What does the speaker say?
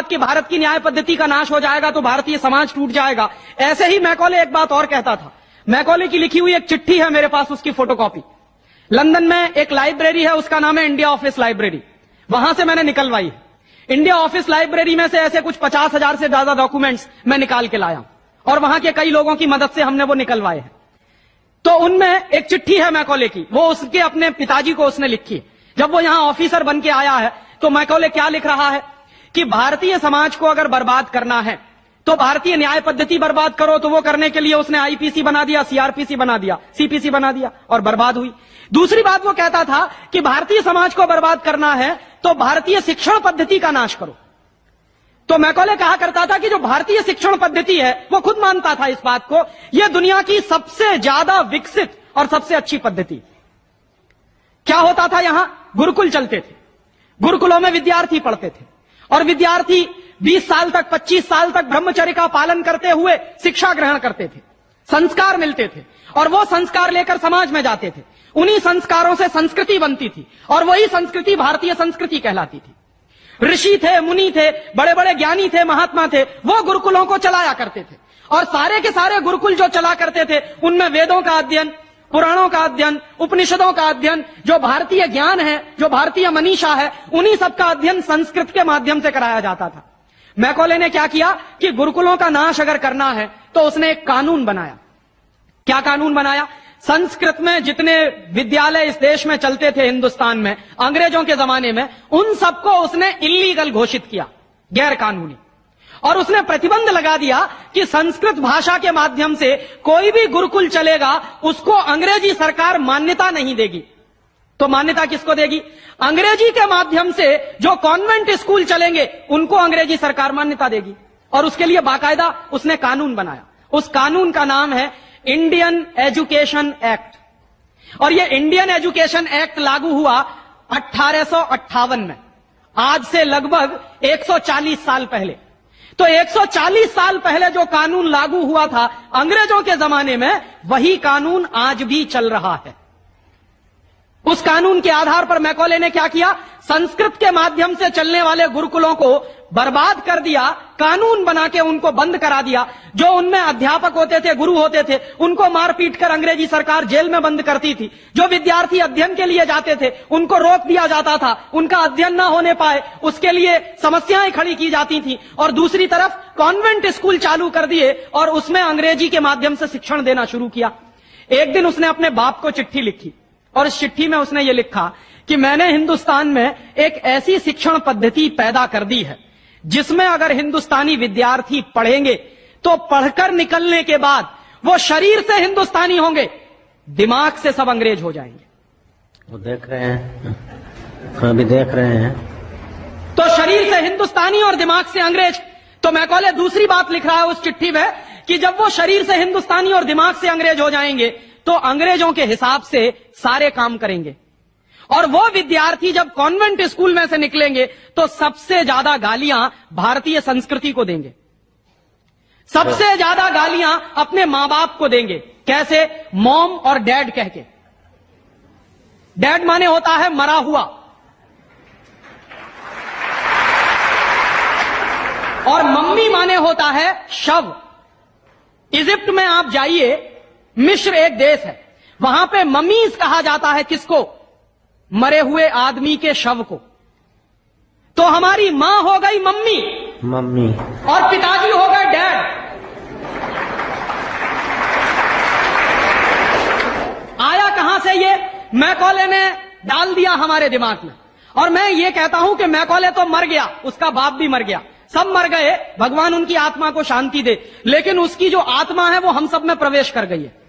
कि भारत की न्याय पद्धति का नाश हो जाएगा तो भारतीय समाज टूट जाएगा। ऐसे ही मैकॉले एक बात और कहता था। मैकॉले की लिखी हुई एक चिट्ठी है मेरे पास, उसकी फोटोकॉपी। लंदन में एक लाइब्रेरी है, उसका नाम है इंडिया ऑफिस लाइब्रेरी। वहां से मैंने निकलवाई है। इंडिया ऑफिस लाइब्रेरी में से ऐसे कुछ 50,000 से ज्यादा डॉक्यूमेंट्स मैं निकाल के लाया और वहां के कई लोगों की मदद से हमने वो निकलवाए हैं। तो उनमें एक चिट्ठी है मैकॉले की, वो उसके अपने पिताजी को उसने लिखी है। जब वो यहां ऑफिसर बन के आया है तो मैकॉले क्या लिख रहा है कि भारतीय समाज को अगर बर्बाद करना है तो भारतीय न्याय पद्धति बर्बाद करो। तो वो करने के लिए उसने आईपीसी बना दिया, सीआरपीसी बना दिया, सीपीसी बना दिया और बर्बाद हुई। दूसरी बात वो कहता था कि भारतीय समाज को बर्बाद करना है तो भारतीय शिक्षण पद्धति का नाश करो। तो मैकॉले कहा करता था कि जो भारतीय शिक्षण पद्धति है, वो खुद मानता था इस बात को, यह दुनिया की सबसे ज्यादा विकसित और सबसे अच्छी पद्धति। क्या होता था, यहां गुरुकुल चलते थे, गुरुकुलों में विद्यार्थी पढ़ते थे और विद्यार्थी 20 साल तक, 25 साल तक ब्रह्मचर्य का पालन करते हुए शिक्षा ग्रहण करते थे, संस्कार मिलते थे और वो संस्कार लेकर समाज में जाते थे। उन्हीं संस्कारों से संस्कृति बनती थी और वही संस्कृति भारतीय संस्कृति कहलाती थी। ऋषि थे, मुनि थे, बड़े बड़े ज्ञानी थे, महात्मा थे, वो गुरुकुलों को चलाया करते थे और सारे के सारे गुरुकुल जो चला करते थे उनमें वेदों का अध्ययन, पुराणों का अध्ययन, उपनिषदों का अध्ययन, जो भारतीय ज्ञान है, जो भारतीय मनीषा है, उन्हीं सब का अध्ययन संस्कृत के माध्यम से कराया जाता था। मैकॉले ने क्या किया कि गुरुकुलों का नाश अगर करना है तो उसने एक कानून बनाया। क्या कानून बनाया? संस्कृत में जितने विद्यालय इस देश में चलते थे, हिंदुस्तान में अंग्रेजों के जमाने में, उन सबको उसने इल्लीगल घोषित किया, गैर कानूनी। और उसने प्रतिबंध लगा दिया कि संस्कृत भाषा के माध्यम से कोई भी गुरुकुल चलेगा उसको अंग्रेजी सरकार मान्यता नहीं देगी। तो मान्यता किसको देगी? अंग्रेजी के माध्यम से जो कॉन्वेंट स्कूल चलेंगे उनको अंग्रेजी सरकार मान्यता देगी। और उसके लिए बाकायदा उसने कानून बनाया। उस कानून का नाम है इंडियन एजुकेशन एक्ट। और यह इंडियन एजुकेशन एक्ट लागू हुआ 1858 में, आज से लगभग 140 साल पहले। तो 140 साल पहले जो कानून लागू हुआ था अंग्रेजों के जमाने में, वही कानून आज भी चल रहा है। उस कानून के आधार पर मैकॉले ने क्या किया? संस्कृत के माध्यम से चलने वाले गुरुकुलों को बर्बाद कर दिया, कानून बना के उनको बंद करा दिया। जो उनमें अध्यापक होते थे, गुरु होते थे, उनको मार पीट कर अंग्रेजी सरकार जेल में बंद करती थी। जो विद्यार्थी अध्ययन के लिए जाते थे उनको रोक दिया जाता था, उनका अध्ययन ना होने पाए उसके लिए समस्याएं खड़ी की जाती थी। और दूसरी तरफ कॉन्वेंट स्कूल चालू कर दिए और उसमें अंग्रेजी के माध्यम से शिक्षण देना शुरू किया। एक दिन उसने अपने बाप को चिट्ठी लिखी और इस चिट्ठी में उसने ये लिखा कि मैंने हिंदुस्तान में एक ऐसी शिक्षण पद्धति पैदा कर दी है जिसमें अगर हिंदुस्तानी विद्यार्थी पढ़ेंगे तो पढ़कर निकलने के बाद वो शरीर से हिंदुस्तानी होंगे, दिमाग से सब अंग्रेज हो जाएंगे। वो देख रहे हैं, अभी देख रहे हैं। तो शरीर से हिंदुस्तानी और दिमाग से अंग्रेज। तो मैकॉले दूसरी बात लिख रहा है उस चिट्ठी में कि जब वो शरीर से हिंदुस्तानी और दिमाग से अंग्रेज हो जाएंगे तो अंग्रेजों के हिसाब से सारे काम करेंगे। और वो विद्यार्थी जब कॉन्वेंट स्कूल में से निकलेंगे तो सबसे ज्यादा गालियां भारतीय संस्कृति को देंगे, सबसे ज्यादा गालियां अपने मां बाप को देंगे। कैसे? मॉम और डैड कह के। डैड माने होता है मरा हुआ और मम्मी माने होता है शव। इजिप्ट में आप जाइए, मिस्र एक देश है, वहां पे ममीज कहा जाता है किसको? मरे हुए आदमी के शव को। तो हमारी मां हो गई मम्मी, मम्मी, और पिताजी हो गए डैड। आया कहां से ये? मैकॉले ने डाल दिया हमारे दिमाग में। और मैं ये कहता हूं कि मैकॉले तो मर गया, उसका बाप भी मर गया, सब मर गए, भगवान उनकी आत्मा को शांति दे, लेकिन उसकी जो आत्मा है वो हम सब में प्रवेश कर गई है।